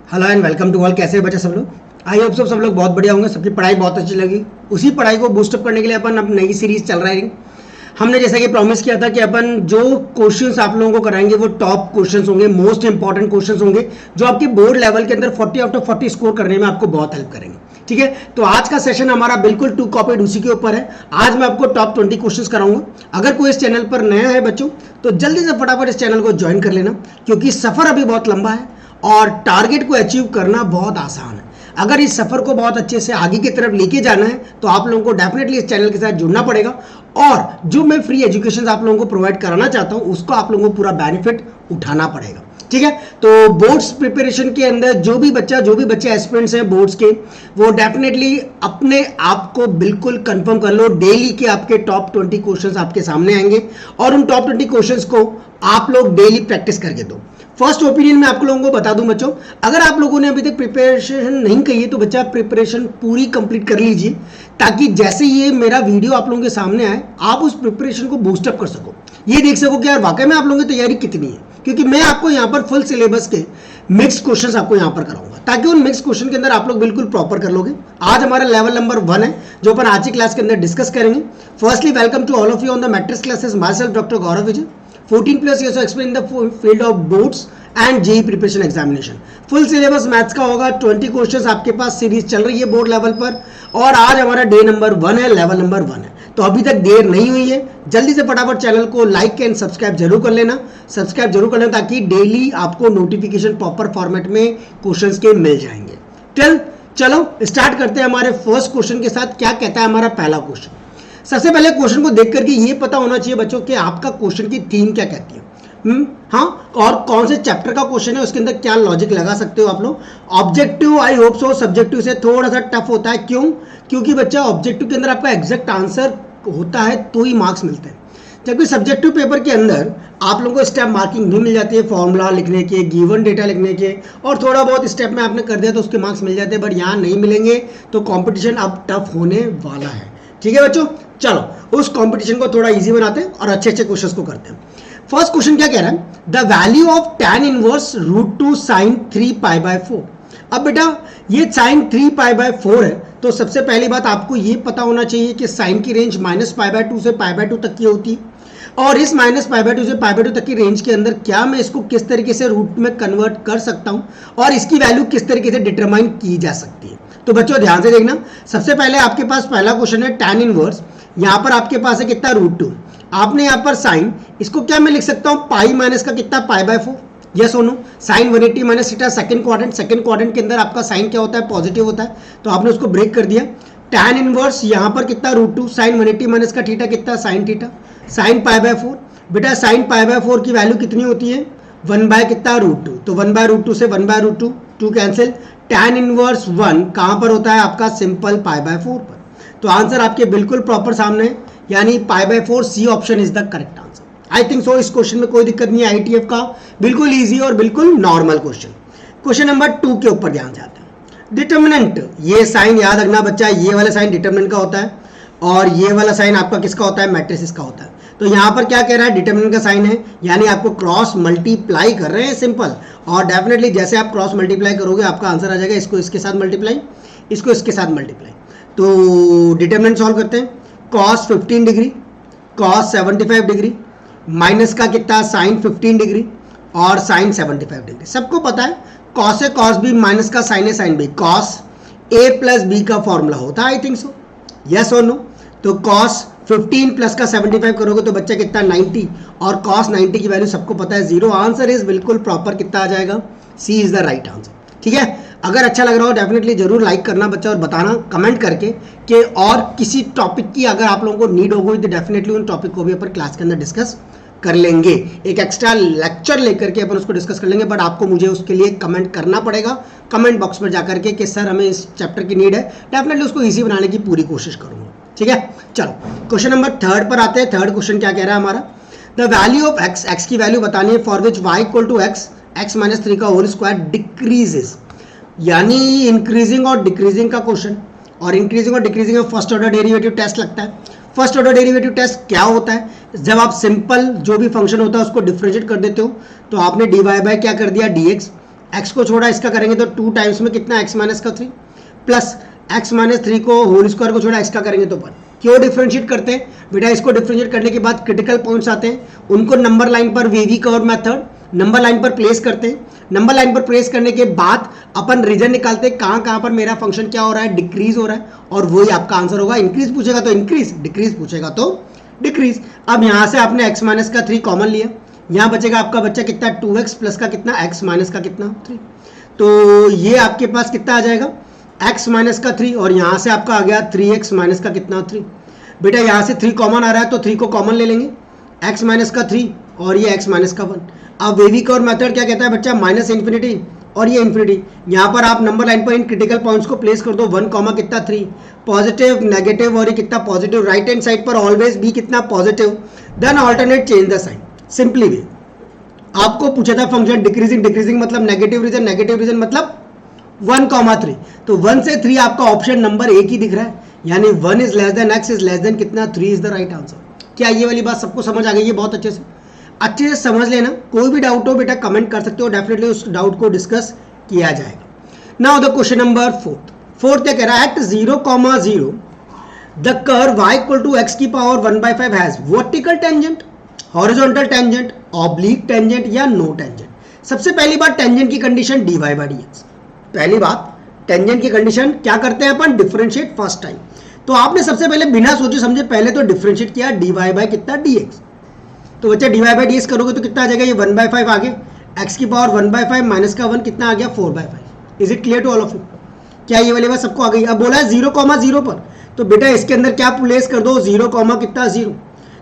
Hello and welcome to all. कैसे हैं बच्चे सब लोग? आई होप सब लोग बहुत बढ़िया होंगे। सबकी पढ़ाई बहुत अच्छी लगी। उसी पढ़ाई को बूस्टअप करने के लिए अपन अब नई सीरीज चल रहा है। हमने जैसा कि प्रॉमिस किया था कि अपन जो क्वेश्चंस आप लोगों को कराएंगे वो टॉप क्वेश्चंस होंगे, मोस्ट इंपॉर्टेंट क्वेश्चंस होंगे, जो आपके बोर्ड लेवल के अंदर 40 आउट ऑफ 40 स्कोर करने में आपको बहुत हेल्प करेंगे। ठीक है, तो आज का सेशन हमारा बिल्कुल टू कॉपीड उसी के ऊपर है। आज मैं आपको टॉप 20 क्वेश्चंस कराऊंगा। अगर कोई इस चैनल पर नया है बच्चों, तो जल्दी से फटाफट इस चैनल को ज्वाइन कर लेना, क्योंकि सफर अभी बहुत लंबा है और टारगेट को अचीव करना बहुत आसान है। अगर इस सफर को बहुत अच्छे से आगे की तरफ लेके जाना है तो आप लोगों को डेफिनेटली इस चैनल के साथ जुड़ना पड़ेगा, और जो मैं फ्री एजुकेशन आप लोगों को प्रोवाइड कराना चाहता हूं उसको आप लोगों को पूरा बेनिफिट उठाना पड़ेगा। ठीक है, तो बोर्ड्स प्रिपरेशन के अंदर जो भी बच्चे एस्पिरेंट्स हैं बोर्ड्स के, वो डेफिनेटली अपने आप को बिल्कुल कंफर्म कर लो। डेली के आपके टॉप 20 क्वेश्चंस आपके सामने आएंगे और उन टॉप 20 क्वेश्चंस को आप लोग डेली प्रैक्टिस करके दो। फर्स्ट ओपिनियन मैं आप लोगों को बता दूं बच्चों, अगर आप लोगों ने अभी तक प्रिपरेशन नहीं की है तो बच्चा प्रिपरेशन पूरी कंप्लीट कर लीजिए, ताकि जैसे ये मेरा वीडियो आप लोगों के सामने आए आप उस प्रिपरेशन को बूस्टअप कर सको, ये देख सको कि यार वाकई में आप लोगों की तैयारी कितनी है। क्योंकि मैं आपको यहाँ पर फुल सिलेबस के मिक्स क्वेश्चंस आपको यहाँ पर कराऊंगा, ताकि उन मिक्स क्वेश्चन के अंदर आप लोग बिल्कुल प्रॉपर कर लोगे। आज हमारा लेवल नंबर 1 है जो अपन आज की क्लास के अंदर डिस्कस करेंगे। Firstly welcome to all of you on the Matrix classes. Myself doctor Gaurav Vijay, 14+ years of experience in the field of boards and JEE preparation examination। Full syllabus maths का होगा। 20 questions आपके पास series चल रही है board level पर, और आज हमारा डे नंबर 1 है, लेवल नंबर 1 है। तो अभी तक देर नहीं हुई है, जल्दी से फटाफट चैनल को लाइक एंड सब्सक्राइब जरूर कर लेना, ताकि डेली आपको नोटिफिकेशन प्रॉपर फॉर्मेट में क्वेश्चंस के मिल जाएंगे। चलो स्टार्ट करते हैं हमारे फर्स्ट क्वेश्चन के साथ। क्या कहता है हमारा पहला क्वेश्चन? सबसे पहले क्वेश्चन को देख करके ये पता होना चाहिए बच्चों कि आपका क्वेश्चन की थीम क्या कहती है। हाँ, और कौन से चैप्टर का क्वेश्चन है, उसके अंदर क्या लॉजिक लगा सकते हो आप लोग। Objective I hope so, subjective से थोड़ा सा टफ होता है। क्यों? क्योंकि बच्चा ऑब्जेक्टिव के अंदर आपका एग्जैक्ट आंसर होता है तो ही मार्क्स मिलते हैं, जबकि सब्जेक्टिव पेपर के अंदर आप लोगों को स्टेप मार्किंग भी मिल जाती है, फॉर्मूला लिखने के, गिवन डेटा लिखने के, और थोड़ा बहुत स्टेप में आपने कर दिया तो उसके मार्क्स मिल जाते हैं। बट यहाँ नहीं मिलेंगे, तो कॉम्पिटिशन अब टफ होने वाला है। ठीक है बच्चों, चलो उस कंपटीशन को थोड़ा इजी बनाते हैं और अच्छे अच्छे क्वेश्चंस को करते हैं। फर्स्ट क्वेश्चन क्या कह रहा है? The value of tan inverse √2 sin 3π/4। अब बेटा ये sin 3π/4 है, तो सबसे पहली बात आपको ये पता होना चाहिए कि साइन की रेंज -π/2 से π/2 तक की होती है, और इस -π/2 से π/2 तक की रेंज के अंदर क्या मैं इसको किस तरीके से रूट में कन्वर्ट कर सकता हूं और इसकी वैल्यू किस तरीके से डिटरमाइन की जा सकती है। तो बच्चों ध्यान से देखना, सबसे पहले आपके पास पहला क्वेश्चन है tan इनवर्स। यहाँ पर आपके पास है कितना √2, आपने यहाँ पर साइन, इसको क्या मैं लिख सकता हूँ पाई माइनस का कितना π/4। यस और no? Sine 180 minus theta second quadrant के अंदर आपका साइन क्या होता है? पॉजिटिव होता है, तो आपने उसको ब्रेक कर दिया। tan इनवर्स यहाँ पर कितना √2, साइन 180 माइनस का थीटा कितना? Sine theta, sine π/4। बेटा साइन π/4 की वैल्यू कितनी होती है? 1 कितना √2, तो 1/√2 से 1/√2 2 कैंसिल। tan इनवर्स 1 कहाँ पर होता है? आपका सिंपल π/4 पर। तो आंसर आपके बिल्कुल प्रॉपर सामने है, यानी π/4 C option is the correct answer. I think so इस क्वेश्चन में कोई दिक्कत नहीं है, ITF का बिल्कुल इजी और बिल्कुल नॉर्मल क्वेश्चन। क्वेश्चन नंबर 2 के ऊपर ध्यान जाते हैं। डिटर्मिनेंट, ये साइन याद रखना बच्चा, ये वाला साइन डिटर्मिनेंट का होता है और ये वाला साइन आपका किसका होता है? मैट्रिसेस का होता है। तो यहाँ पर क्या कह रहा है? डिटर्मिनेंट का साइन है, यानी आपको क्रॉस मल्टीप्लाई कर रहे हैं, सिंपल। और डेफिनेटली जैसे आप क्रॉस मल्टीप्लाई करोगे आपका आंसर आ जाएगा, इसको इसके साथ मल्टीप्लाई, इसको इसके साथ मल्टीप्लाई। तो डिटर्मिनेंट सॉल्व करते हैं। Cos 15 degree, cos 75 degree, minus का कितना? साइन 15 डिग्री और साइन 75 डिग्री। सबको पता है कॉस है कॉस बी, माइनस का साइन है sine B, cos A + B का फॉर्मूला होता है। आई थिंक सो, यस और नो? तो कॉस 15 प्लस का 75 करोगे तो बच्चा कितना? 90, और कॉस 90 की वैल्यू सबको पता है 0। आंसर इज बिल्कुल प्रॉपर कितना आ जाएगा? सी इज द राइट आंसर। ठीक है, अगर अच्छा लग रहा हो डेफिनेटली जरूर लाइक करना बच्चा, और बताना कमेंट करके कि और किसी टॉपिक की अगर आप लोगों को नीड होगी तो डेफिनेटली उन टॉपिक को भी अपन क्लास के अंदर डिस्कस कर लेंगे। एक एक्स्ट्रा लेक्चर लेकर के अपन उसको डिस्कस कर लेंगे, बट आपको मुझे उसके लिए कमेंट करना पड़ेगा कमेंट बॉक्स में जाकर के कि सर हमें इस चैप्टर की नीड है। डेफिनेटली उसको ईजी बनाने की पूरी कोशिश करूंगा। ठीक है, चलो क्वेश्चन नंबर 3 पर आते हैं। थर्ड क्वेश्चन क्या कह रहा है हमारा? The value of x, x की वैल्यू बतानी है, for which y = x, x - 3 का होल स्क्वायर डिक्रीजेस, यानी इंक्रीजिंग और डिक्रीजिंग का क्वेश्चन। और इंक्रीजिंग और डिक्रीजिंग में फर्स्ट ऑर्डर डेरिवेटिव टेस्ट लगता है। फर्स्ट ऑर्डर डेरिवेटिव टेस्ट क्या होता है? जब आप सिंपल जो भी फंक्शन होता है उसको डिफरेंशिएट कर देते हो, तो आपने dy बाय क्या कर दिया? dx, एक्स को छोड़ा इसका करेंगे तो 2 टाइम्स में कितना एक्स माइनस का 3 प्लस एक्स माइनस 3 को होल स्क्वायर को छोड़ा एक्स का करेंगे तो 1। क्यों डिफरेंशिएट करते हैं बेटा? इसको डिफरेंशिएट करने के बाद क्रिटिकल पॉइंट्स आते हैं, उनको नंबर लाइन पर वीवी कर्व मेथड नंबर लाइन पर प्लेस करते हैं। नंबर लाइन पर प्लेस करने के बाद अपन रीजन निकालते हैं कहाँ पर मेरा फंक्शन क्या हो रहा है, डिक्रीज हो रहा है, और वही आपका आंसर होगा। इंक्रीज पूछेगा तो इंक्रीज, डिक्रीज पूछेगा तो डिक्रीज। अब यहां से आपने x माइनस का 3 कॉमन लिया, यहां बचेगा आपका बच्चा कितना 2x प्लस का कितना x माइनस का कितना 3। तो ये आपके पास कितना आ जाएगा x माइनस का 3, और यहां से आपका आ गया 3x माइनस का कितना 3। बेटा यहां से 3 कॉमन आ रहा है तो 3 को कॉमन ले लेंगे, x माइनस का 3 और ये x माइनस का 1। अब वेवी कर्व मेथड क्या कहता है बच्चा? माइनस इन्फिनिटी और ये इन्फिनिटी। यहां पर आप नंबर लाइन पर इन क्रिटिकल पॉइंट्स को प्लेस कर दो, 1 कॉमा कितना 3, पॉजिटिव नेगेटिव और ये कितना पॉजिटिव, राइट हैंड साइड पर ऑलवेज भी कितना positive, then alternate change the sign. Simply वे आपको पूछा था फंक्शन डिक्रीजिंग, डिक्रीजिंग मतलब नेगेटिव रीजन, नेगेटिव रीजन मतलब 1 कॉमा 3। तो 1 से 3 आपका ऑप्शन नंबर एक ही दिख रहा है, यानी 1 is less than x is less than कितना 3 इज द राइट आंसर। क्या ये वाली बात सबको समझ आ गई है? बहुत अच्छे से समझ लेना। कोई भी डाउट हो बेटा कमेंट कर सकते हो, डेफिनेटली उस डाउट को डिस्कस किया जाएगा। नाउ द क्वेश्चन नंबर 4 क्या कह रहा है? At 0,0 the curve y equal to x की power 1/5 has vertical tangent, horizontal tangent, oblique tangent या नो टेंजेंट। सबसे पहली बात टेंजेंट की कंडीशन dy by dx। पहली बात टेंजेंट की कंडीशन क्या करते हैं अपन? Differentiate first time. तो आपने सबसे पहले बिना सोचे समझे पहले तो डिफरेंशिएट किया dy by कितना dx। तो बच्चा dy by dx करोगे तो कितना आ जाएगा? ये 1/5 आगे, x की पावर 1/5 माइनस का 1 कितना आ गया 4/5। Is it clear to all of you? क्या ये वाली बात सबको आ गई? अब बोला है 0,0 पर, तो बेटा इसके अंदर क्या प्लेस कर दो? 0, कितना 0।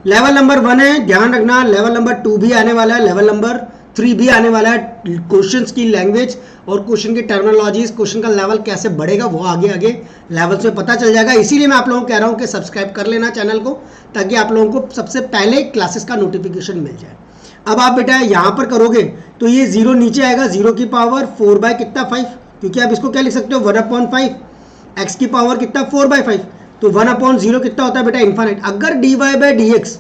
लेवल नंबर 1 है, ध्यान रखना। लेवल नंबर 2 भी आने वाला है, लेवल नंबर 3 भी आने वाला है। क्वेश्चन की लैंग्वेज और क्वेश्चन की टर्मिनोलॉजीज, क्वेश्चन का लेवल कैसे बढ़ेगा वो आगे आगे लेवल से पता चल जाएगा। इसीलिए मैं आप लोगों को कह रहा हूँ कि सब्सक्राइब कर लेना चैनल को, ताकि आप लोगों को सबसे पहले क्लासेस का नोटिफिकेशन मिल जाए। अब आप बेटा यहाँ पर करोगे तो ये 0 नीचे आएगा, 0 की पावर 4 कितना 5, क्योंकि आप इसको क्या लिख सकते हो 1/5, x की पावर कितना 4/5, तो 1/0 कितना होता है बेटा? इन्फाइनाइट। अगर dy by dx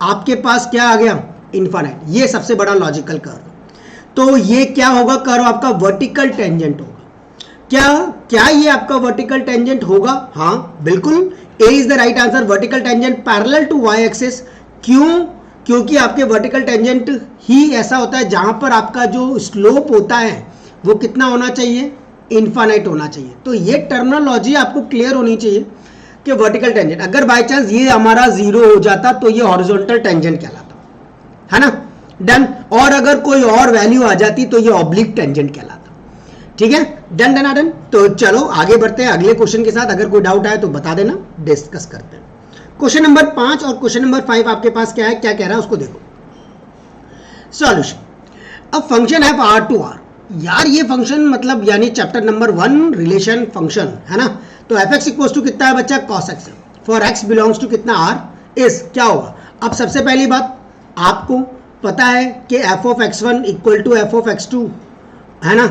आपके पास क्या आ गया? इन्फाइनाइट। ये सबसे बड़ा लॉजिकल कर्व। तो ये क्या होगा? कर्व आपका वर्टिकल टेंजेंट होगा। क्या ये आपका वर्टिकल टेंजेंट होगा? हाँ बिल्कुल, A is the right answer. Vertical tangent parallel to y axis. क्यों? क्योंकि आपके वर्टिकल टेंजेंट ही ऐसा होता है जहां पर आपका जो स्लोप होता है वो कितना होना चाहिए? इन्फाइनाइट होना चाहिए। तो ये टर्मिनोलॉजी आपको क्लियर होनी चाहिए कि वर्टिकल टेंजेंट, अगर बाय चांस ये हमारा 0 हो जाता तो ये हॉरिजॉन्टल टेंजेंट कहलाता, है ना? डन। और अगर कोई और वैल्यू आ जाती तो ये ऑब्लिक टेंजेंट कहलाता। ठीक है, डन। तो चलो आगे बढ़ते हैं अगले क्वेश्चन के साथ। अगर कोई डाउट आए तो बता देना, डिस्कस करते हैं। क्वेश्चन नंबर 5 और क्वेश्चन नंबर 5 आपके पास क्या है, क्या कह रहा है उसको देखो। सॉल्यूशन। अब फंक्शन है R to R। यार ये फंक्शन मतलब यानी चैप्टर नंबर 1 रिलेशन फंक्शन है ना। तो fx इक्वल टू कितना है बच्चा? cos x। For x belongs to कितना R इज क्या होगा? अब सबसे पहली बात आपको पता है कि f of x1 equal to f of x2 है ना,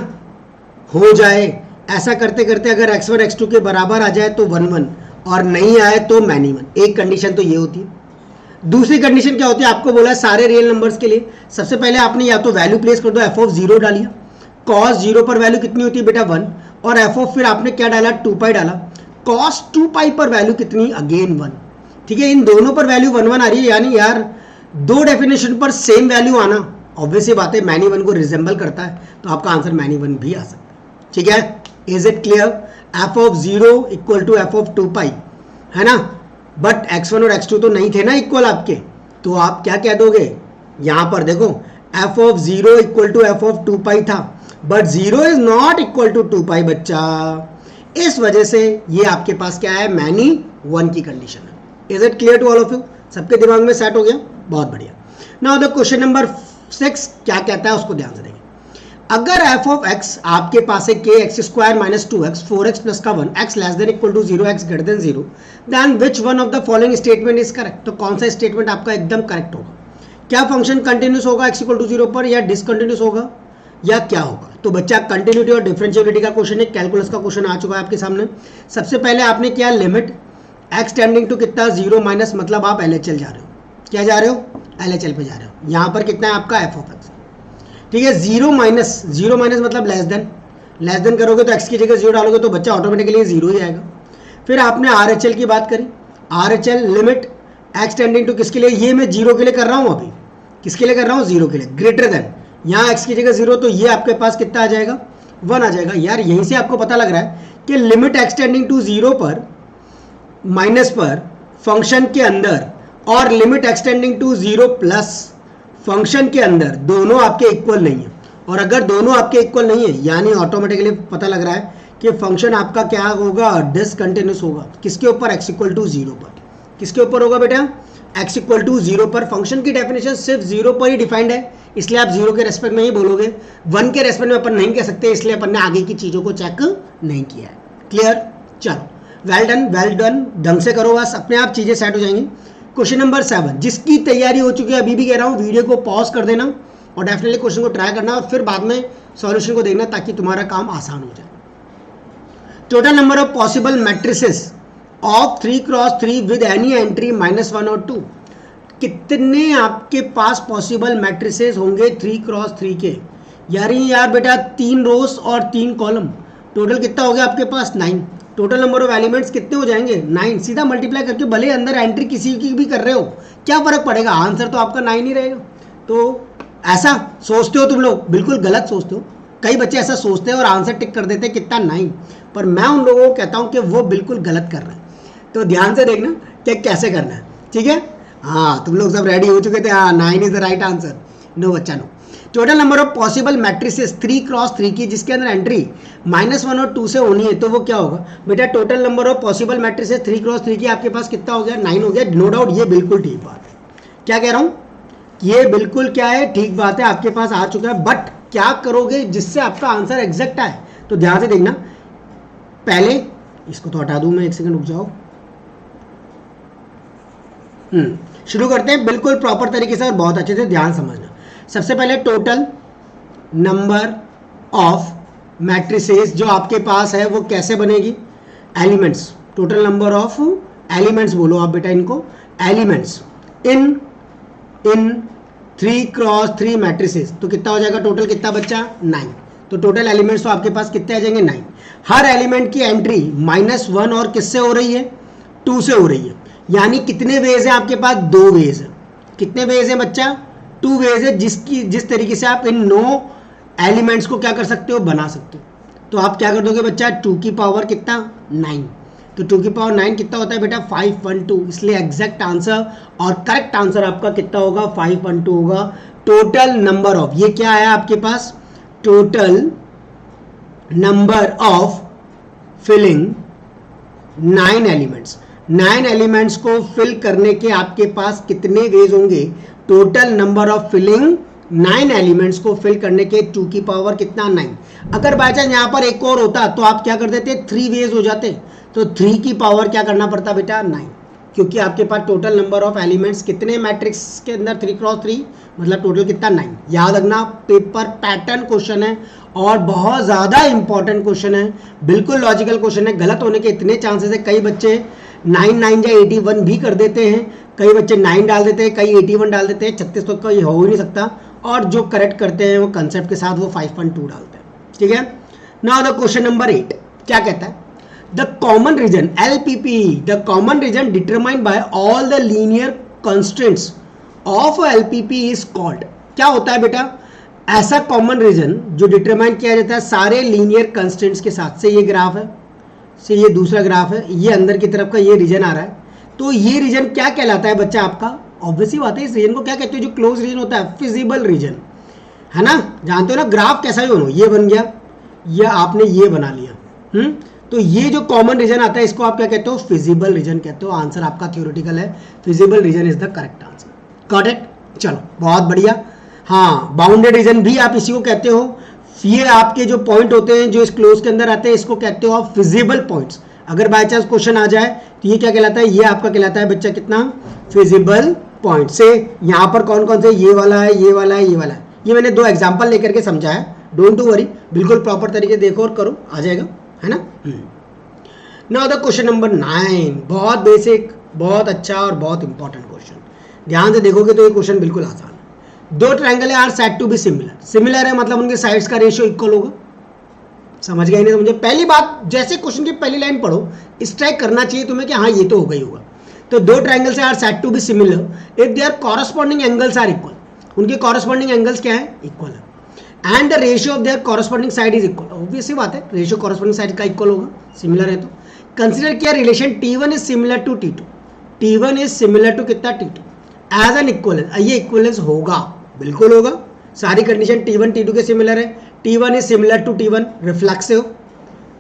हो जाए। ऐसा करते करते अगर x1 x2 के बराबर आ जाए तो 1 1, और नहीं आए तो मैनी 1। एक कंडीशन तो ये होती है। दूसरी कंडीशन क्या होती है? आपको बोला है सारे रियल नंबर्स के लिए सबसे पहले आपने या तो वैल्यू प्लेस कर दो, f of 0 डालिए। cos 0 पर वैल्यू कितनी होती है बेटा 1, और f of फिर आपने क्या डाला 2 पाई डाला। cos 2 पाई पर वैल्यू कितनी? अगेन 1। ठीक है, इन दोनों पर वैल्यू 1 1 आ रही है, यानी यार दो डेफिनेशन पर सेम वैल्यू आना ऑब्वियस ही बात है, मैनी 1 को रिजेंबल करता है, तो आपका आंसर मैनी 1 भी आ सकता है। ठीक है, is it clear? f of 0 equal to f of 2 pi है ना, बट x1 और x2 तो नहीं थे ना इक्वल आपके, तो आप क्या कह दोगे? यहां पर देखो f of 0 equal to f of 2 pi था, but 0 is not equal to 2 pi बच्चा। इस वजह से ये आपके पास क्या है? मैनी 1 की कंडीशन है। Is it clear to all of you? सबके दिमाग में सेट हो गया? बहुत बढ़िया। नाउ द क्वेश्चन नंबर 6 क्या कहता है उसको ध्यान से देखें। अगर f of x आपके पास है kx square minus 2x 4x plus का 1 x less than equal to 0 x greater than 0 then which one of the following statement is correct. तो कौन सा स्टेटमेंट आपका एकदम करेक्ट होगा? क्या फंक्शन कंटिन्यूस होगा x इक्वल टू 0 पर, या डिसकंटिन्यूस होगा, या क्या होगा? तो बच्चा कंटिन्यूटी और डिफरेंशिएबिलिटी का क्वेश्चन है, कैलकुलस का क्वेश्चन आ चुका है आपके सामने। सबसे पहले आपने क्या लिमिट x टेंडिंग टू कितना 0 माइनस, मतलब आप LHL जा रहे हो। क्या जा रहे हो? LHL पे जा रहे हो। यहाँ पर कितना है आपका f of x। ठीक है। जीरो माइनस मतलब लेस देन करोगे तो एक्स की जगह जीरो डालोगे तो बच्चा ऑटोमेटिकली जीरो ही आएगा। फिर आपने आर एच एल की बात करी, R H L limit x tending to किसके लिए, ये मैं जीरो के लिए कर रहा हूँ अभी, किसके लिए कर रहा हूँ, जीरो के लिए, ग्रेटर देन, यहाँ एक्स की जगह जीरो तो ये आपके पास कितना आ जाएगा, 1 आ जाएगा। यार यहीं से आपको पता लग रहा है कि limit x tending to zero पर माइनस पर फंक्शन के अंदर और limit x tending to zero plus function के अंदर दोनों आपके इक्वल नहीं है। और अगर दोनों आपके इक्वल नहीं है यानी ऑटोमेटिकली पता लग रहा है कि फंक्शन आपका क्या होगा, डिसकंटिन्यूस होगा। किसके ऊपर, एक्स इक्वल टू जीरो पर। किसके ऊपर होगा बेटा, एक्स इक्वल टू जीरो पर। फंक्शन की डेफिनेशन सिर्फ जीरो पर ही डिफाइंड है, इसलिए आप जीरो के रेस्पेक्ट में ही बोलोगे, 1 के रेस्पेक्ट में अपन नहीं कह सकते, इसलिए अपन ने आगे की चीजों को चेक नहीं किया है। क्लियर, चलो वेल डन, ढंग से करो, बस अपने आप चीजें सेट हो जाएंगी। क्वेश्चन नंबर 7, जिसकी तैयारी हो चुकी है अभी भी कह रहा हूं वीडियो को पॉज कर देना और डेफिनेटली क्वेश्चन को ट्राई करना और फिर बाद में सॉल्यूशन को देखना ताकि तुम्हारा काम आसान हो जाए। Total number of possible matrices of 3x3 with any entry -1 और 2। कितने आपके पास पॉसिबल मैट्रिसेस होंगे 3x3 के, यार बेटा 3 रोज और 3 कॉलम, टोटल कितना हो गया आपके पास 9। टोटल नंबर ऑफ एलिमेंट्स कितने हो जाएंगे 9, सीधा मल्टीप्लाई करके भले अंदर एंट्री किसी की भी कर रहे हो क्या फर्क पड़ेगा, आंसर तो आपका 9 ही रहेगा। तो ऐसा सोचते हो तुम लोग, बिल्कुल गलत सोचते हो। कई बच्चे ऐसा सोचते हैं और आंसर टिक कर देते हैं कितना 9, पर मैं उन लोगों को कहता हूं कि वो बिल्कुल गलत कर रहे हैं। तो ध्यान से देखना कि कैसे करना है, ठीक है। हाँ तुम लोग सब रेडी हो चुके थे, हाँ 9 is the right answer. No बच्चा no. Total number of possible matrices 3x3 की जिसके अंदर एंट्री -1 और 2 से होनी है तो वो क्या होगा बेटा, total number of possible matrices 3x3 की आपके पास कितना हो गया 9 हो गया। नो डाउट ये बिल्कुल ठीक बात है, क्या कह रहा हूं, ये बिल्कुल क्या है, ठीक बात है, आपके पास आ चुका है। बट क्या करोगे जिससे आपका आंसर एग्जैक्ट आए, तो ध्यान से देखना। पहले इसको तो हटा दूं मैं, 1 सेकंड रुक जाओ। शुरू करते हैं बिल्कुल प्रॉपर तरीके से और बहुत अच्छे से ध्यान समझना। सबसे पहले टोटल नंबर ऑफ मैट्रिसेस जो आपके पास है वो कैसे बनेगी, elements, total number of elements बोलो आप बेटा इनको, एलिमेंट्स इन 3x3 मैट्रिसेस, तो कितना हो जाएगा टोटल, कितना बच्चा 9। तो टोटल एलिमेंट्स तो आपके पास कितने आ जाएंगे 9। हर एलिमेंट की एंट्री -1 और किससे हो रही है 2 से हो रही है, यानी कितने वेज है आपके पास, 2 वेज है। कितने वेज है बच्चा, 2 वेज है, जिस तरीके से आप इन 9 एलिमेंट्स को क्या कर सकते हो, बना सकते हो। तो आप क्या कर दोगे बच्चा, 2 की पावर कितना 9, तो 2 की पावर 9 कितना होता है बेटा 512, इसलिए एग्जैक्ट आंसर और करेक्ट आंसर आपका कितना होगा 512 होगा। टोटल नंबर ऑफ, ये क्या है आपके पास, total number of filling 9 elements, 9 elements को फिल करने के आपके पास कितने वेज होंगे, total number of filling 9 elements को फिल करने के 2 की पावर कितना 9। अगर बाय चांस यहां पर एक और होता तो आप क्या कर देते, 3 वेज हो जाते, तो 3 की पावर क्या करना पड़ता बेटा 9, क्योंकि आपके पास टोटल नंबर ऑफ एलिमेंट्स कितने मैट्रिक्स के अंदर 3x3 मतलब टोटल कितना 9। याद रखना पेपर पैटर्न क्वेश्चन है और बहुत ज़्यादा इंपॉर्टेंट क्वेश्चन है, बिल्कुल लॉजिकल क्वेश्चन है, गलत होने के इतने चांसेस है। कई बच्चे 9 या 81 भी कर देते हैं, कई बच्चे 9 डाल देते हैं, कई 81 डाल देते हैं, 36 तो ये हो ही नहीं सकता। और जो करेक्ट करते हैं वो कंसेप्ट के साथ वो 5.2 डालते हैं, ठीक है। नाउ द क्वेश्चन नंबर 8 क्या कहता है, the common region LPP, the common region determined by all the linear constraints of LPP is called. क्या होता है बेटा, ऐसा कॉमन रीजन जो डिटरमाइन किया जाता है सारे लीनियर कंस्ट्रेंट्स के साथ। से ये ग्राफ है, से ये दूसरा ग्राफ है, ये अंदर की तरफ का ये रीजन आ रहा है, तो ये रीजन क्या कहलाता है बच्चा आपका, ऑब्वियसली बात है इस रीजन को क्या कहते हैं, जो क्लोज रीजन होता है फिजिबल रीजन, है ना, जानते हो ना। ग्राफ कैसा भी बनो, ये बन गया या आपने ये बना लिया, तो ये जो कॉमन रीजन आता है इसको आप क्या कहते हो, फिजिबल रीजन कहते हो। आंसर आपका थ्योरेटिकल है, feasible region is the correct answer, got it. चलो बहुत बढ़िया। हाँ बाउंडेड रीजन भी आप इसी को कहते हो, ये आपके जो पॉइंट होते हैं जो इस क्लोज के अंदर आते हैं इसको कहते हो आप फिजिबल पॉइंट्स। अगर बाय चांस क्वेश्चन आ जाए तो ये क्या कहलाता है, ये आपका कहलाता है बच्चा कितना, फिजिबल पॉइंट। से यहाँ पर कौन कौन से, ये वाला है, ये वाला है, ये वाला है, ये मैंने 2 एग्जाम्पल लेकर के समझाया, डोंट टू वरी, बिल्कुल प्रॉपर तरीके देखो और करो, आ जाएगा, है ना। नाउ द क्वेश्चन नंबर 9, बहुत बेसिक, बहुत अच्छा और बहुत इंपॉर्टेंट क्वेश्चन, ध्यान से देखोगे तो ये क्वेश्चन बिल्कुल आसान है। दो triangle are said to be similar, similar है मतलब उनके साइड्स का रेशियो इक्वल होगा। समझ गए नहीं तो मुझे पहली बात, जैसे क्वेश्चन की पहली लाइन पढ़ो स्ट्राइक करना चाहिए तुम्हें कि हाँ ये तो होगा ही होगा। तो दो triangles are said to be similar if their corresponding angles are equal, उनके कॉरस्पॉन्डिंग एंगल्स क्या है, इक्वल है। And the ratio of their corresponding side is equal, obvious सी बात है रेशियो कॉरस्पॉन्डिंग साइड का इक्वल होगा, सिमिलर है तो। कंसिडर किया relation T1 is similar to T2, T1 is similar to कितना T2 एज एन इक्वलेंस, ये इक्वलेंस होगा, बिल्कुल होगा। सारी कंडीशन T1 T2 के सिमिलर है, T1 is similar to T1, reflexive,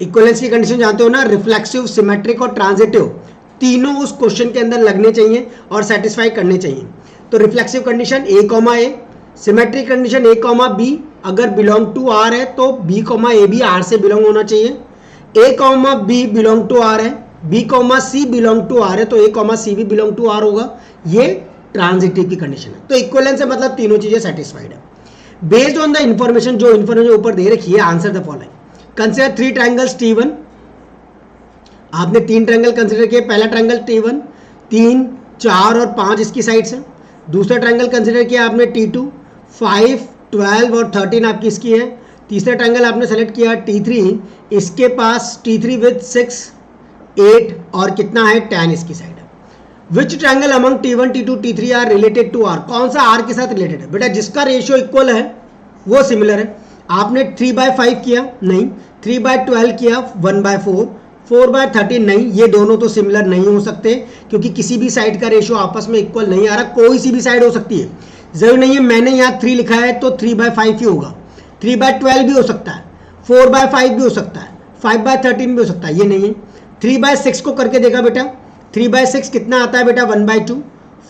equivalence की कंडीशन जानते हो ना, रिफ्लेक्सिव, सिमेट्रिक और ट्रांजिटिव तीनों उस क्वेश्चन के अंदर लगने चाहिए और सेटिस्फाई करने चाहिए। तो reflexive condition A, symmetric condition A, B, अगर बिलोंग टू R है तो B, A भी R से बिलोंग होना चाहिए। A, B belong to R है, B, C belong to R है तो A, C भी बिलोंग टू R होगा। ये ट्रांजिटिव की कंडीशन है। तो इक्वलेंस है मतलब तीनों चीजें सेटिस्फाइड है। बेस्ड ऑन द इंफॉर्मेशन, जो इंफॉर्मेशन ऊपर दे रखी है, answer the following. Consider 3 triangles T1, आपने 3 ट्रायंगल कंसिडर किए। पहला ट्रायंगल T1 3, 4 और 5 इसकी साइड्स है। दूसरा ट्रायंगल कंसिडर किया आपने T2 5, 12 और 13 आपकी इसकी है। तीसरा ट्रायंगल आपने सेलेक्ट किया T3, इसके पास T3 विद 6, 8 और कितना है 10 इसकी साइड है। Which triangle among T1, T2, T3 are related to R, कौन सा R के साथ रिलेटेड है बेटा, जिसका रेशियो इक्वल है वो सिमिलर है। आपने 3/5 किया नहीं, 3/12 किया 1/4, 4/13 नहीं, ये दोनों तो सिमिलर नहीं हो सकते क्योंकि किसी भी साइड का रेशियो आपस में इक्वल नहीं आ रहा। कोई सी भी साइड हो सकती है, जरूर नहीं है मैंने यहाँ 3 लिखा है तो 3/5 ही होगा, 3/12 भी हो सकता है, 4/5 भी हो सकता है, 5/13 भी हो सकता है, ये नहीं है। 3/6 को करके देखा बेटा, 3/6 कितना आता है बेटा 1/2,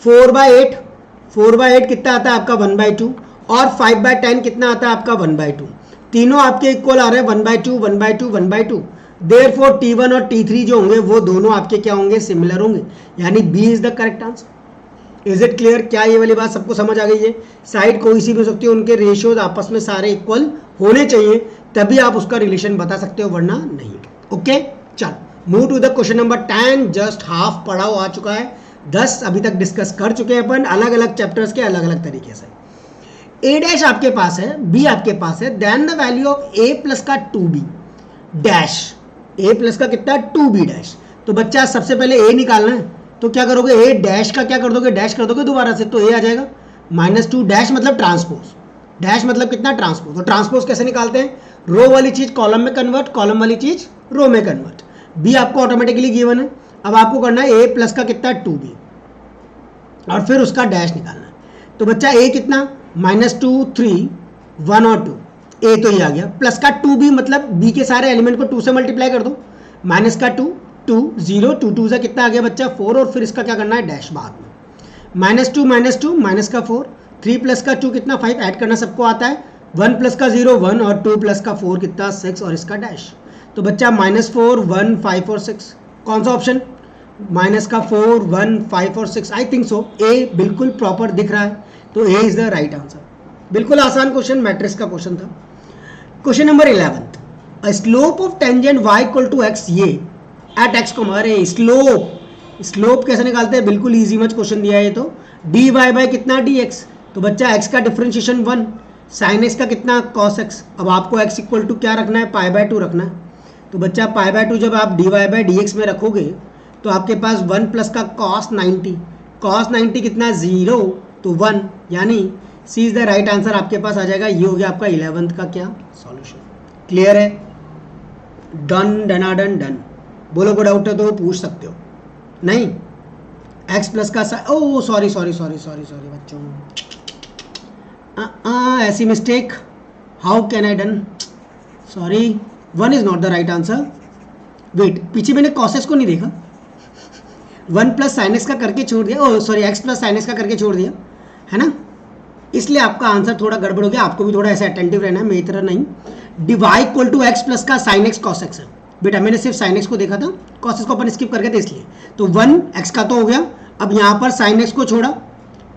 4/8 कितना आता है आपका 1/2 और 5/10 कितना आता है आपका 1/2, तीनों आपके इक्वल आ रहे हैं 1/2, 1/2, 1/2। देयरफॉर T1 और T3 जो होंगे वो दोनों आपके क्या होंगे, सिमिलर होंगे, यानी B is the correct answer. Is it clear? क्या ये वाली बात सबको समझ आ गई है? साइड कोई सी भी हो सकती है, उनके रेशियोज आपस में सारे इक्वल होने चाहिए, तभी आप उसका रिलेशन बता सकते हो, वरना नहीं। ओके चल move to the question number 10। Just half पढ़ाओ आ चुका है, 10 अभी तक डिस्कस कर चुके हैं अपन अलग अलग चैप्टर्स के अलग अलग तरीके से। A' आपके पास है, B आपके पास है, then the value of A plus का 2B डैश, A प्लस का कितना 2B डैश। तो बच्चा सबसे पहले A निकालना है, तो क्या करोगे A डैश का क्या कर दोगे, डैश कर दोगे दोबारा से, तो A आ जाएगा -2 डैश मतलब ट्रांसपोज, डैश मतलब कितना ट्रांसपोज। तो ट्रांसपोज कैसे निकालते हैं, रो वाली चीज कॉलम में कन्वर्ट, कॉलम वाली चीज रो में कन्वर्ट। B आपको ऑटोमेटिकली गिवन है, अब आपको करना है A प्लस का कितना 2B और फिर उसका डैश निकालना है। तो बच्चा A कितना -2, 3, 1 और 2, A तो ये आ गया, प्लस का 2B मतलब B के सारे एलिमेंट को 2 से मल्टीप्लाई कर दो, माइनस का 2, 2, 0, 2, 2 से कितना आ गया बच्चा 4 और फिर इसका क्या करना है डैश बाद में, -2, माइनस का 4, 3 प्लस का 2 कितना 5, ऐड करना सबको आता है, 1 प्लस का 0 1 और 2 प्लस का 4 कितना 6 और इसका डैश। तो बच्चा -4, 1, 5 और 6, कौन सा ऑप्शन, -4, 1, 5 और 6, आई थिंक सो A बिल्कुल प्रॉपर दिख रहा है, तो A is the right answer. बिल्कुल आसान क्वेश्चन, मैट्रिक्स का क्वेश्चन था। Question number 11, a slope of tangent y equal to x, ये एट x, अरे स्लोप कैसे निकालते हैं, बिल्कुल इजी मच क्वेश्चन दिया है ये तो, dy बाय कितना dx, तो बच्चा x का डिफरेंशिएशन 1, sin x का कितना cos x, अब आपको x इक्वल टू क्या रखना है π/2 रखना है। तो बच्चा π/2 जब आप dy बाय dx में रखोगे तो आपके पास 1 प्लस का cos 90 कितना 0 तो 1, यानी सी इज द राइट आंसर आपके पास आ जाएगा। ये हो गया आपका 11th का क्या सॉल्यूशन। क्लियर है? डन। बोलो कोई डाउट है तो पूछ सकते हो, नहीं x प्लस का ओ सॉरी बच्चों, ऐसी mistake, how can I done, sorry 1 is not the right answer. Wait, पीछे मैंने कॉसेस को नहीं देखा, 1 प्लस साइन एक्स का करके छोड़ दिया, oh sorry x plus sine x का करके छोड़ दिया है ना, इसलिए आपका आंसर थोड़ा गड़बड़ हो गया। आपको भी थोड़ा ऐसे अटेंटिव रहना है, मेरी तरह नहीं। Dibai equal to x plus का साइन एक्स कॉस एक्स है, बेटा मैंने सिर्फ साइन एक्स को देखा था, कॉस एक्स को अपन स्किप करके थे इसलिए। तो 1 x का तो हो गया, अब यहाँ पर साइन एक्स को छोड़ा,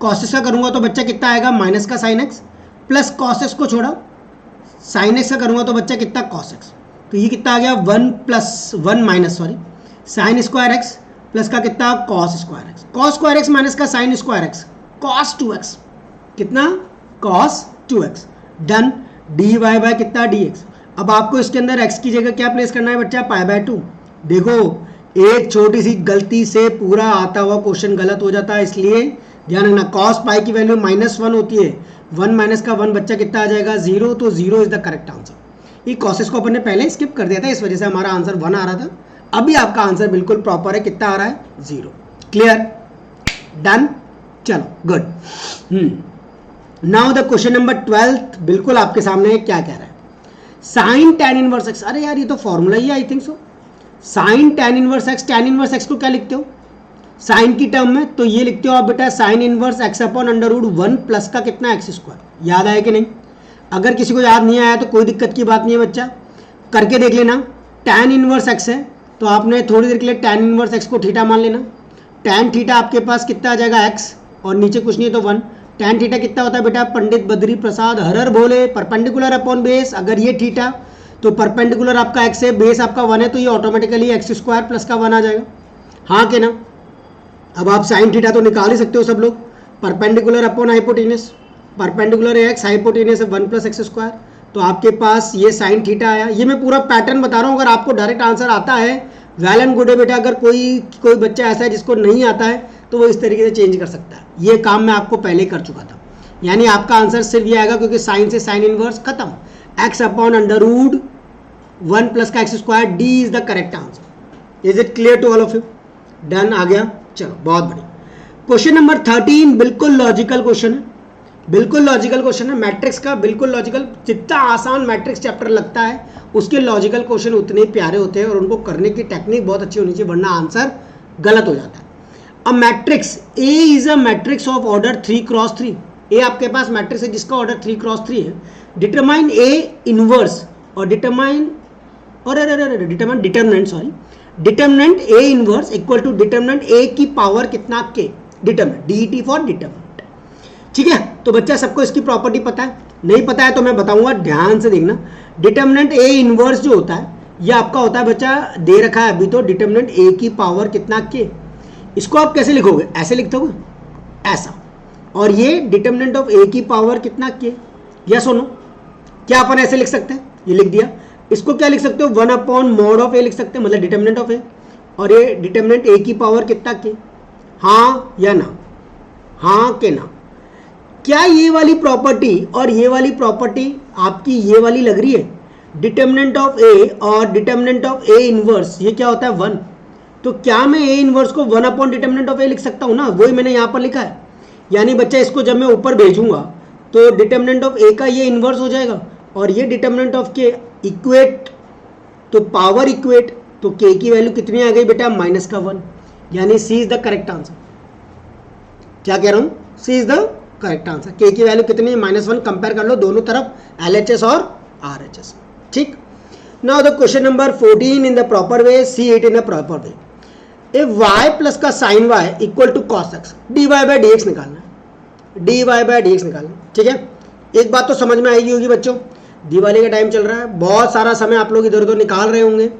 कॉस एक्स का करूँगा तो बच्चा कितना आएगा माइनस का sine x, plus cos x को छोड़ा साइन एक्स का करूँगा तो बच्चा कितना कॉस एक्स, तो ये कितना आ गया 1 minus sine square x plus का कितना cos square x, cos square x minus का sine square x, cos 2x कितना cos 2x, done. dy by कितना dx। अब आपको इसके अंदर x की जगह क्या प्लेस करना है बच्चा, पाई बाय 2। देखो एक छोटी सी गलती से पूरा आता हुआ क्वेश्चन गलत हो जाता है, इसलिए ध्यान रखना cos पाई की वैल्यू -1 होती है, 1 माइनस का 1 बच्चा कितना आ जाएगा, 0, तो 0 इज द करेक्ट आंसर। ये कॉसेस को अपन ने पहले स्किप कर दिया था, इस वजह से हमारा आंसर 1 आ रहा था। अभी आपका आंसर बिल्कुल प्रॉपर है, कितना आ रहा है, 0। क्लियर, डन, चलो good. Now the question number 12 बिल्कुल आपके सामने है, क्या कह रहा है, साइन tan इनवर्स x। अरे यार ये तो फॉर्मूला ही है, I think so. Sine tan inverse x, tan inverse x को क्या लिखते हो साइन की टर्म में, तो ये लिखते हो आप बेटा sine inverse x upon √1 plus का कितना x²। याद आया कि नहीं? अगर किसी को याद नहीं आया तो कोई दिक्कत की बात नहीं है बच्चा, करके देख लेना। tan इनवर्स x है तो आपने थोड़ी देर के लिए tan इनवर्स x को थीटा मान लेना। tan थीटा आपके पास कितना आ जाएगा x, और नीचे कुछ नहीं है तो 1। tan थीटा कितना होता है बेटा, पंडित बद्री प्रसाद हर बोले, परपेंडिकुलर अपॉन बेस। अगर ये थीटा तो परपेंडिकुलर आपका x है, बेस आपका 1 है, तो ये ऑटोमेटिकली x² प्लस का 1 आ जाएगा, हाँ कि ना। अब आप साइन थीटा तो निकाल ही सकते हो सब लोग, परपेंडिकुलर अपॉन हाइपोटेनस, परपेंडिकुलर है x, हाइपोटेनस है 1 + x², तो आपके पास ये साइन थीटा आया। ये मैं पूरा पैटर्न बता रहा हूँ, अगर आपको डायरेक्ट आंसर आता है वेल एंड गुड है बेटा, अगर कोई बच्चा ऐसा है जिसको नहीं आता है तो वो इस तरीके से चेंज कर सकता है। ये काम मैं आपको पहले कर चुका था, यानी आपका आंसर सिर्फ ये आएगा, क्योंकि साइन से साइन इनवर्स खत्म, x अपॉन √1 प्लस का x², D is the correct answer. Is it clear to all of you? Done, आ गया, चलो बहुत बढ़िया। क्वेश्चन नंबर 13 बिल्कुल लॉजिकल क्वेश्चन है, बिल्कुल लॉजिकल क्वेश्चन है, मैट्रिक्स का बिल्कुल लॉजिकल। जितना आसान मैट्रिक्स चैप्टर लगता है उसके लॉजिकल क्वेश्चन उतने ही प्यारे होते हैं, और उनको करने की टेक्निक बहुत अच्छी होनी चाहिए, वरना आंसर गलत हो जाता है। अब matrix A is a matrix of order 3 cross 3। ए आपके पास मैट्रिक्स है जिसका ऑर्डर 3 क्रॉस 3 है। डिटरमाइन ए इनवर्स और determinant A inverse equal to determinant A की पावर कितना के, डिटरमिनेंट, डीटी फॉर डिटरमिनेंट। ठीक है, तो बच्चा सबको इसकी प्रॉपर्टी पता है? नहीं पता है तो मैं बताऊंगा, ध्यान से देखना। डिटरमिनेंट ए इनवर्स जो होता है ये आपका होता है बच्चा, दे रखा है अभी तो, डिटरमिनेंट ए की पावर कितना के। इसको आप कैसे लिखोगे, ऐसे लिखते हो ऐसा, और ये डिटरमिनेंट ऑफ ए की पावर कितना के। या सुनो, क्या अपन ऐसे लिख सकते हैं, ये लिख दिया। इसको क्या लिख सकते हो, 1 अपॉन मॉड ऑफ ए लिख सकते हैं, मतलब डिटरमिनेंट ऑफ ए, और ये डिटरमिनेंट ए की पावर कितना के। हाँ या ना, हाँ के ना। क्या ये वाली प्रॉपर्टी और ये वाली प्रॉपर्टी आपकी ये वाली लग रही है, डिटरमिनेंट ऑफ ए और डिटरमिनेंट ऑफ ए इनवर्स, ये क्या होता है 1। तो क्या मैं ए इनवर्स को 1 अपॉन डिटरमिनेंट ऑफ ए लिख सकता हूँ ना, वही मैंने यहाँ पर लिखा है। यानी बच्चा इसको जब मैं ऊपर भेजूंगा तो डिटरमिनेंट ऑफ ए का ये इनवर्स हो जाएगा, और ये डिटरमिनेंट ऑफ के इक्वेट, तो पावर इक्वेट, तो के की वैल्यू कितनी आ गई बेटा, -1, यानी सी इज द करेक्ट आंसर। क्या कह रहा हूँ, सी इज द करेक्ट आंसर। के की वैल्यू कितनी है, -1। कंपेयर कर लो दोनों तरफ, LHS और RHS। ठीक, now the question number 14 in the proper way, see it in the proper way. A y plus का sine y equal to cos x, dy by d x निकालना है, dy बाई डी एक्स निकालना। ठीक है, एक बात तो समझ में आएगी होगी बच्चों, दिवाली का टाइम चल रहा है, बहुत सारा समय आप लोग इधर उधर निकाल रहे होंगे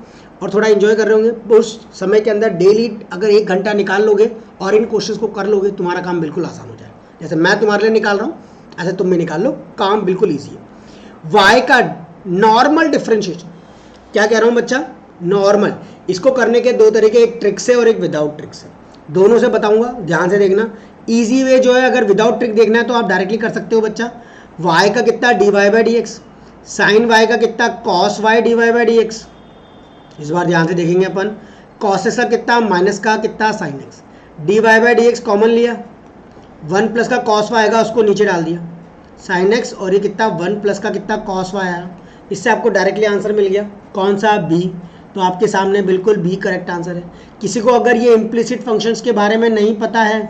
और थोड़ा एंजॉय कर रहे होंगे। उस समय के अंदर डेली अगर 1 घंटा निकाल लोगे और इन क्वेश्चन को कर लोगे, तुम्हारा काम बिल्कुल आसान हो जाएगा। जैसे मैं तुम्हारे लिए निकाल रहा हूँ, ऐसे तुम भी निकाल लो, काम बिल्कुल ईजी है। y का नॉर्मल डिफ्रेंशिएशन, क्या कह रहा हूँ बच्चा, नॉर्मल। इसको करने के 2 तरीके, एक ट्रिक से और एक विदाउट ट्रिक से, दोनों से बताऊंगा, ध्यान से देखना। इजी वे जो है, अगर विदाउट ट्रिक देखना है तो आप डायरेक्टली कर सकते हो बच्चा। y का कितना dy by d x, sine y का कितना cos y dy by d x. इस बार ध्यान से देखेंगे अपन, cos x का कितना, माइनस का कितना sine x, dy by d x common लिया, 1 प्लस का cos y आएगा उसको नीचे डाल दिया, साइन x, और ये कितना 1 प्लस का कितना cos y आया। इससे आपको डायरेक्टली आंसर मिल गया, कौन सा, बी। तो आपके सामने बिल्कुल बी करेक्ट आंसर है। किसी को अगर ये इम्प्लिसिट फंक्शंस के बारे में नहीं पता है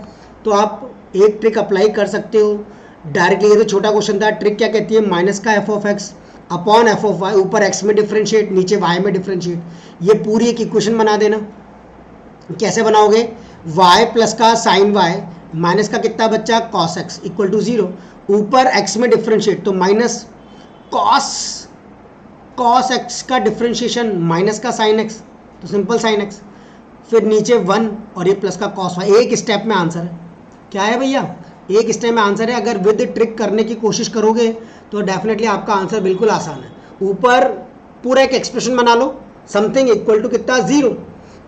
तो आप एक ट्रिक अप्लाई कर सकते हो डायरेक्टली। ये तो छोटा क्वेश्चन था, ट्रिक क्या कहती है, माइनस का f of x upon f of y, ऊपर एक्स में डिफ्रेंशिएट, नीचे वाई में डिफ्रेंशिएट। ये पूरी एक इक्वेशन बना देना। कैसे बनाओगे, वाई प्लस का साइन वाई माइनस का कितना बच्चा कॉस एक्स इक्वल टू 0, ऊपर एक्स में डिफ्रेंशिएट तो माइनस कॉस एक्स का डिफ्रेंशिएशन माइनस का साइन एक्स, तो सिंपल साइन एक्स, फिर नीचे 1 और ये प्लस का कॉस वाई। एक स्टेप में आंसर है। क्या है भैया, एक स्टेप में आंसर है। अगर विद ट्रिक करने की कोशिश करोगे तो डेफिनेटली आपका आंसर बिल्कुल आसान है। ऊपर पूरा एक एक्सप्रेशन बना लो, समथिंग इक्वल टू कितना 0,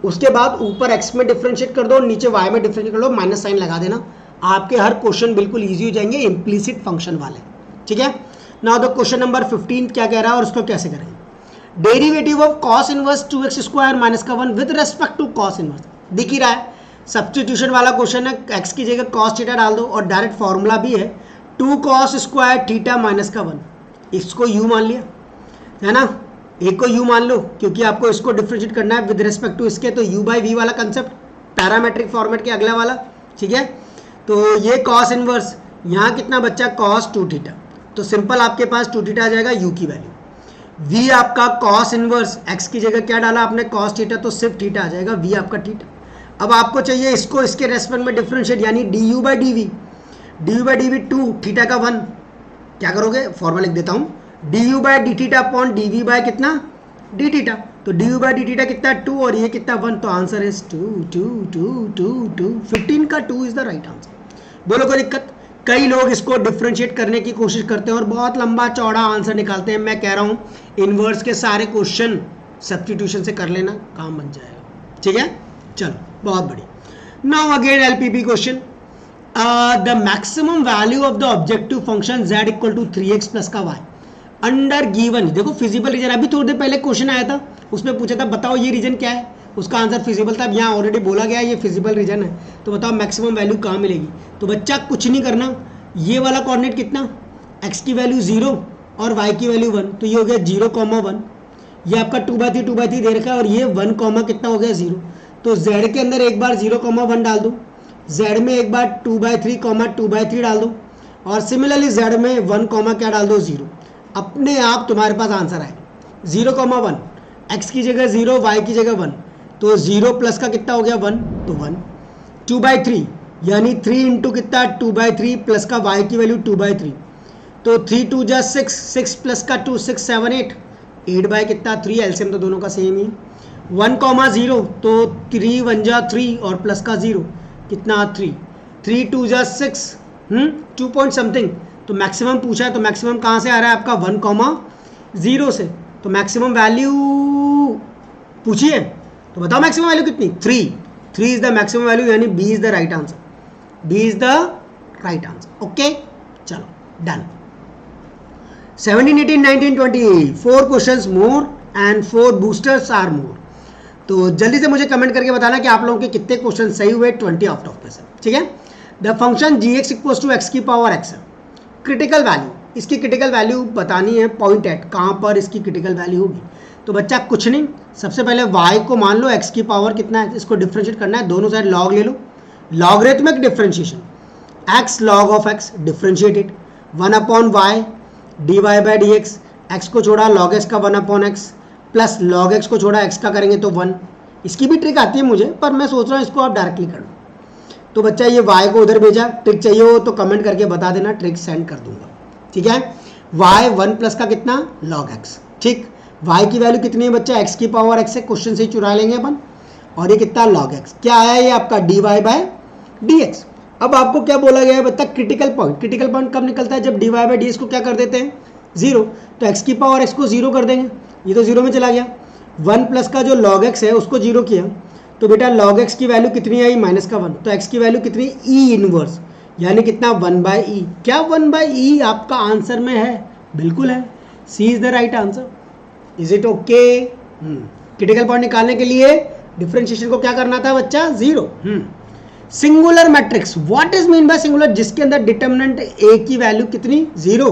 उसके बाद ऊपर x में डिफ्रेंशिएट कर दो, नीचे y में डिफ्रेंशिएट कर लो, माइनस साइन लगा देना। आपके हर क्वेश्चन बिल्कुल ईजी हो जाएंगे इम्प्लीसिट फंक्शन वाले। ठीक है, नाउ द क्वेश्चन नंबर 15 क्या कह रहा है और उसको कैसे करेंगे। Derivative of cos inverse 2x square minus का 1 with respect to cos inverse. दिख ही रहा है, सब्स्टिट्यूशन वाला क्वेश्चन है। x की जगह कॉस थीटा डाल दो और डायरेक्ट फॉर्मूला भी है 2 कॉस स्क्वायर थीटा माइनस का 1। इसको u मान लिया है ना, एक को u मान लो क्योंकि आपको इसको डिफरेंशिएट करना है विद रिस्पेक्ट टू इसके, तो u बाई वी वाला कंसेप्ट पैरामेट्रिक फॉर्मेट के अगला वाला। ठीक है, तो ये कॉस इनवर्स, यहाँ कितना बच्चा कॉस 2 थीटा, तो सिंपल आपके पास 2 थीटा आ जाएगा u की वैल्यू। v आपका कॉस इनवर्स, x की जगह क्या डाला आपने कॉस थीटा, तो सिर्फ थीटा आ जाएगा, v आपका थीटा। अब आपको चाहिए इसको इसके रेस्पेक्ट में डिफरेंशिएट, यानी du by d v 2 theta का 1। क्या करोगे, फॉर्मूला लिख देता हूँ, du by d theta upon d v by कितना डी थीटा, तो du बाई डी थीटा कितना 2 और ये कितना 1, तो आंसर इज 2 2 2 2 2 15 का 2 इज द राइट आंसर। बोलो कोई दिक्कत। कई लोग इसको डिफरेंशिएट करने की कोशिश करते हैं और बहुत लंबा चौड़ा आंसर निकालते हैं। मैं कह रहा हूँ इनवर्स के सारे क्वेश्चन सब्स्टिट्यूशन से कर लेना, काम बन जाएगा। ठीक है, चलो बहुत बढ़िया। Now again LPP question, the maximum value of the objective function z equal to 3x plus का y अंडर गिवन। देखो फिजिबल रीजन, अभी थोड़ी देर पहले क्वेश्चन आया था उसमें पूछा था बताओ ये रीजन क्या है, उसका आंसर फिजिबल था। अब यहाँ ऑलरेडी बोला गया ये फिजिबल रीजन है, तो बताओ मैक्सिमम वैल्यू कहाँ मिलेगी। तो बच्चा कुछ नहीं करना, ये वाला कोऑर्डिनेट कितना, x की वैल्यू 0 और y की वैल्यू 1, तो ये हो गया 0,1। ये आपका 2/3 दे रखा है और ये 1, कितना हो गया 0, तो z के अंदर एक बार 0,1 डाल दो, z में एक बार 2/3 डाल दो और सिमिलरली z में 1, क्या डाल दो 0। अपने आप तुम्हारे पास आंसर आएगा 0,1, x की जगह 0, y की जगह 1, तो 0 प्लस का कितना हो गया 1, तो 1। 2/3 यानी 3 इंटू कितना 2/3 प्लस का y की वैल्यू 2/3, तो 3 2 जा 6, 6 प्लस का 2 6 7 8, 8 बाय कितना 3, एलसीएम तो दोनों का सेम ही। 1,0 तो 3 1 जा 3 और प्लस का 0 कितना 3, 3 2 जा 6, 2 पॉइंट समथिंग, तो मैक्सिमम पूछा है, तो मैक्सिमम कहाँ से आ रहा है आपका 1,0 से, तो मैक्सिमम वैल्यू पूछिए, तो बताओ मैक्सिमम वैल्यू कितनी 3 इज द मैक्सिमम वैल्यू, यानी B is the right answer, B is the right answer. Okay चलो done. 17 18 19 20 4 questions more and 4 boosters are more. तो जल्दी से मुझे कमेंट करके बताना कि आप लोगों के कितने क्वेश्चन सही हुए 20 आउट ऑफ में से। ठीक है, the function gx equals to x की पावर x है। क्रिटिकल वैल्यू, इसकी क्रिटिकल वैल्यू बतानी है, पॉइंट एट कहाँ पर इसकी क्रिटिकल वैल्यू होगी। तो बच्चा कुछ नहीं, सबसे पहले y को मान लो x की पावर कितना है, इसको डिफ्रेंशिएट करना है, दोनों साइड लॉग ले लो, logarithmic differentiation, x log of x differentiate it 1/y dy by d x, x को छोड़ा log x का 1/x प्लस log x को छोड़ा x का करेंगे तो 1। इसकी भी ट्रिक आती है मुझे, पर मैं सोच रहा हूँ इसको आप डायरेक्टली कर लो। तो बच्चा ये y को उधर भेजा, ट्रिक चाहिए हो तो कमेंट करके बता देना, ट्रिक सेंड कर दूंगा। ठीक है, y 1 प्लस का कितना log x, ठीक, y की वैल्यू कितनी है बच्चा, x की पावर x से क्वेश्चन से ही चुरा लेंगे अपन, और ये कितना log x, क्या आया ये आपका dy बाई डी एक्स। अब आपको क्या बोला गया है बच्चा, क्रिटिकल पॉइंट। क्रिटिकल पॉइंट कब निकलता है, जब dy बाई डी एक्स को क्या कर देते हैं 0, तो x की पावर x को 0 कर देंगे, ये तो 0 में चला गया। 1 प्लस का जो log x है उसको 0 किया, तो बेटा log x की वैल्यू कितनी आई -1, तो x की वैल्यू कितनी e इनवर्स, यानी कितना 1/e। क्या 1/e आपका आंसर में है, बिल्कुल है, C is the right answer. Is it okay. Critical point निकालने के लिए डिफरेंशिएशन को क्या करना था बच्चा 0। Singular matrix, what is mean by singular, जिसके अंदर डिटर्मिनेंट a की वैल्यू कितनी 0।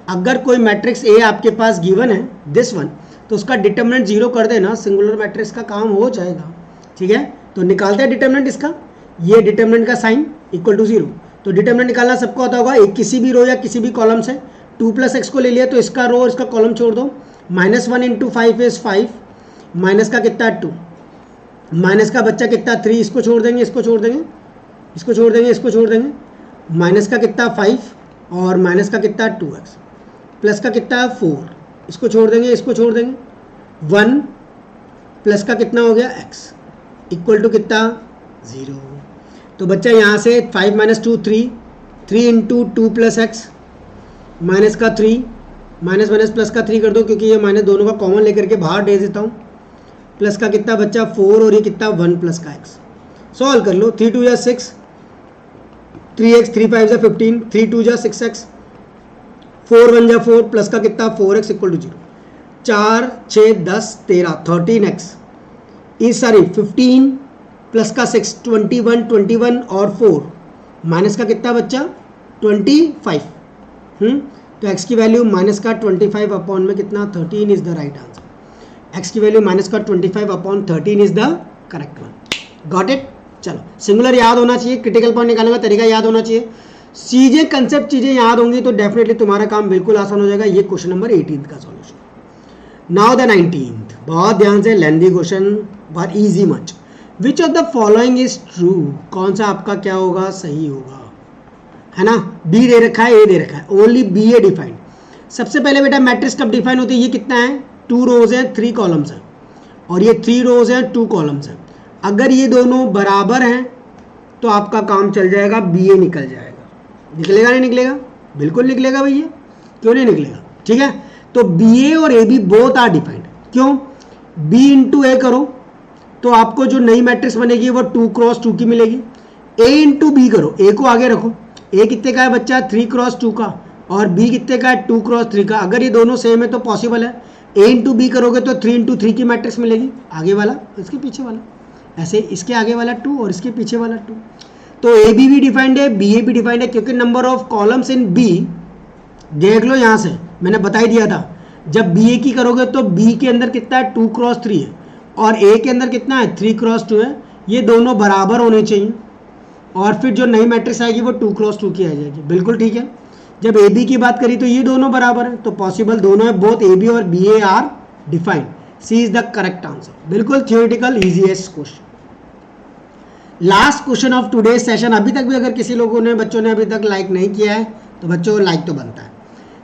अगर कोई मैट्रिक्स a आपके पास गिवन है दिस वन, तो उसका डिटर्मिनेंट 0 कर देना, सिंगुलर मैट्रिक्स का काम हो जाएगा। ठीक है, तो निकालते हैं डिटर्मिनेंट इसका, ये डिटर्मिनेंट का साइन इक्वल टू 0। तो डिटर्मिनेंट निकालना सबको आता होगा, एक किसी भी रो या किसी भी कॉलम से 2 प्लस एक्स को ले लिया, तो इसका रो और इसका कॉलम छोड़ दो, -1 इंटू 5 इज 5, माइनस का कितना 2, माइनस का बच्चा कितना 3, इसको छोड़ देंगे, इसको छोड़ देंगे, इसको छोड़ देंगे, इसको छोड़ देंगे, माइनस का कितना 5 और माइनस का कितना 2x, प्लस का कितना 4, इसको छोड़ देंगे, इसको छोड़ देंगे, 1 प्लस का कितना हो गया x इक्वल टू कितना 0। तो बच्चा यहाँ से 5 - 2 3, 3 इंटू 2 प्लस एक्स, माइनस का 3, माइनस माइनस प्लस का 3 कर दो, क्योंकि ये माइनस दोनों का कॉमन लेकर के बाहर दे देता हूँ। प्लस का कितना बच्चा 4 और ये कितना 1 प्लस का एक्स। सॉल्व कर लो। 3 2 या 6, 3x, 3 5 जा 15, 3 2 जा 6x, 4 1 जा 4, प्लस का कितना 4x equal to 0, 4 6 10 13, 13x is sorry 15 plus का 6 21, 21 और 4 माइनस का कितना बच्चा 25। तो x की वैल्यू माइनस का 25 अपॉन में कितना 13 is the right answer. x की वैल्यू माइनस का 25 upon 13 is the correct one. Got it. चलो सिंगुलर याद होना चाहिए, क्रिटिकल पॉइंट निकालने का तरीका याद होना चाहिए, चीजें कंसेप्ट चीजें याद होंगी तो डेफिनेटली तुम्हारा काम बिल्कुल आसान हो जाएगा। ये क्वेश्चन नंबर 18 का सॉल्यूशन। नाउ द 19th, बहुत ध्यान से, लेंथी क्वेश्चन बहुत easy much. Which of the following is true, कौन सा आपका क्या होगा सही होगा, है ना। बी दे रखा है, ए दे रखा है, ओनली बी ए डिफाइंड। सबसे पहले बेटा मैट्रिक्स कब डिफाइन होती है, ये कितना है 2 रोज है 3 कॉलम्स है, और ये 3 रोज है 2 कॉलम्स है। अगर ये दोनों बराबर हैं तो आपका काम चल जाएगा, बी ए निकल जाएगा। निकलेगा नहीं निकलेगा, बिल्कुल निकलेगा भैया, क्यों नहीं निकलेगा। ठीक है, तो बी ए और A B both are defined. क्यों, बी इंटू ए करो तो आपको जो नई मैट्रिक्स बनेगी वो 2 क्रॉस 2 की मिलेगी। ए इंटू बी करो, ए को आगे रखो, ए कितने का है बच्चा 3 क्रॉस 2 का, और बी कितने का है 2 क्रॉस 3 का। अगर ये दोनों सेम है तो पॉसिबल है, ए इंटू बी करोगे तो 3 इंटू 3 की मैट्रिक्स मिलेगी, आगे वाला इसके पीछे वाला, ऐसे इसके आगे वाला 2 और इसके पीछे वाला 2। तो ए बी भी डिफाइंड है, बी ए भी डिफाइंड है, क्योंकि number of columns in B देख लो यहाँ से मैंने बता ही दिया था। जब बी ए की करोगे तो बी के अंदर कितना है 2 क्रॉस 3 है, और ए के अंदर कितना है 3 क्रॉस 2 है। ये दोनों बराबर होने चाहिए, और फिर जो नई मैट्रिक्स आएगी वो 2 क्रॉस 2 की आ जाएगी। बिल्कुल ठीक है। जब ए बी की बात करी तो ये दोनों बराबर है, तो पॉसिबल दोनों है, बोथ ए बी और B A are defined. C is the correct answer. बिल्कुल theoretical easiest question. Last question of today session. अभी तक भी अगर किसी लोगों ने बच्चों ने अभी तक लाइक नहीं किया है तो बच्चों लाइक तो बनता है,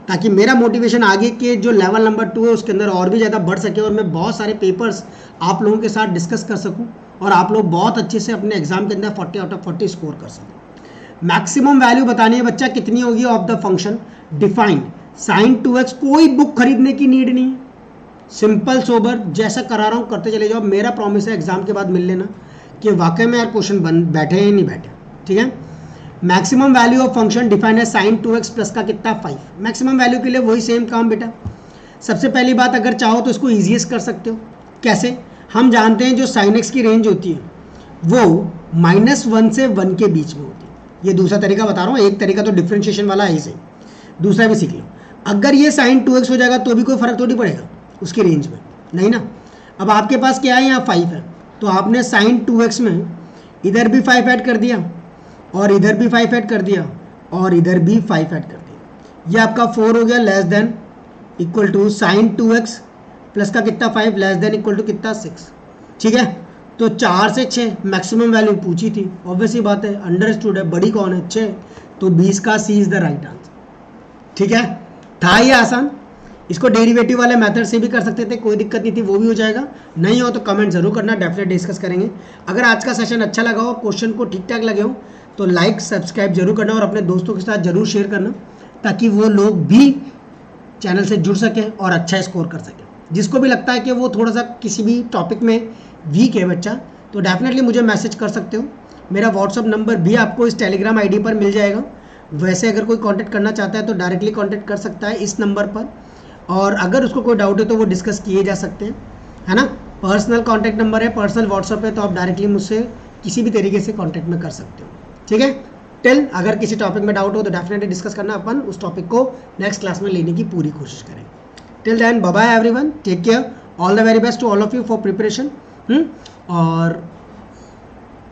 ताकि मेरा मोटिवेशन आगे के जो लेवल नंबर 2 है उसके अंदर और भी ज़्यादा बढ़ सके, और मैं बहुत सारे पेपर्स आप लोगों के साथ डिस्कस कर सकूं, और आप लोग बहुत अच्छे से अपने एग्जाम के अंदर 40 आउट ऑफ 40 स्कोर कर सकें। मैक्सिमम वैल्यू बतानी है बच्चा कितनी होगी of the function defined sine 2x। कोई बुक खरीदने की नीड नहीं है, सिंपल सोबर जैसा करा रहा हूँ करते चले जाओ। मेरा प्रॉमिस है एग्जाम के बाद मिल लेना कि वाकई में यार क्वेश्चन बैठे हैं नहीं बैठे। ठीक है, maximum value of function defined है साइन 2x प्लस का कितना 5। मैक्सिमम वैल्यू के लिए वही सेम काम बेटा। सबसे पहली बात, अगर चाहो तो इसको ईजीएस्ट कर सकते हो। कैसे, हम जानते हैं जो साइन x की रेंज होती है वो -1 से 1 के बीच में होती है। ये दूसरा तरीका बता रहा हूँ, एक तरीका तो डिफ्रेंशिएशन वाला है, इसे दूसरा भी सीख लो। अगर ये साइन 2x हो जाएगा तो भी कोई फर्क थोड़ी पड़ेगा उसकी रेंज में, नहीं ना। अब आपके पास क्या है, यहाँ 5 है, तो आपने साइन 2x में इधर भी 5 ऐड कर दिया, और इधर भी 5 ऐड कर दिया, और इधर भी 5 ऐड कर दिया। ये आपका 4 हो गया, less than equal to sine 2x plus का कितना 5 लेस देन इक्वल टू कितना 6। ठीक है, तो 4 से 6 मैक्सिमम वैल्यू पूछी थी, ऑब्वियसली बात है, अंडरस्टूड है, बड़ी कौन है 6, तो 20 का सी इज द राइट आंसर। ठीक है, था ये आसान। इसको डेरिवेटिव वाले मेथड से भी कर सकते थे, कोई दिक्कत नहीं थी, वो भी हो जाएगा। नहीं हो तो कमेंट जरूर करना, डेफिनेट डिस्कस करेंगे। अगर आज का सेशन अच्छा लगा हो, क्वेश्चन को ठीक ठाक लगे हो, तो लाइक सब्सक्राइब जरूर करना, और अपने दोस्तों के साथ जरूर शेयर करना, ताकि वो लोग भी चैनल से जुड़ सके और अच्छा स्कोर कर सके। जिसको भी लगता है कि वो थोड़ा सा किसी भी टॉपिक में वीक है बच्चा, तो डेफिनेटली मुझे मैसेज कर सकते हो। मेरा व्हाट्सअप नंबर भी आपको इस टेलीग्राम आईडी पर मिल जाएगा। वैसे अगर कोई कांटेक्ट करना चाहता है तो डायरेक्टली कांटेक्ट कर सकता है इस नंबर पर, और अगर उसको कोई डाउट है तो वो डिस्कस किए जा सकते हैं, है ना। पर्सनल कांटेक्ट नंबर है, पर्सनल व्हाट्सअप है, तो आप डायरेक्टली मुझसे किसी भी तरीके से कांटेक्ट में कर सकते हो। ठीक है, टिल अगर किसी टॉपिक में डाउट हो तो डेफिनेटली डिस्कस करना, अपन उस टॉपिक को नेक्स्ट क्लास में लेने की पूरी कोशिश करेंगे। Till then bye bye everyone, take care, all the very best to all of you for preparation. और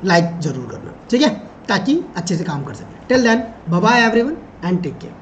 लाइक जरूर करना, ठीक है, ताकि अच्छे से काम कर सकें। Till then bye bye everyone and take care.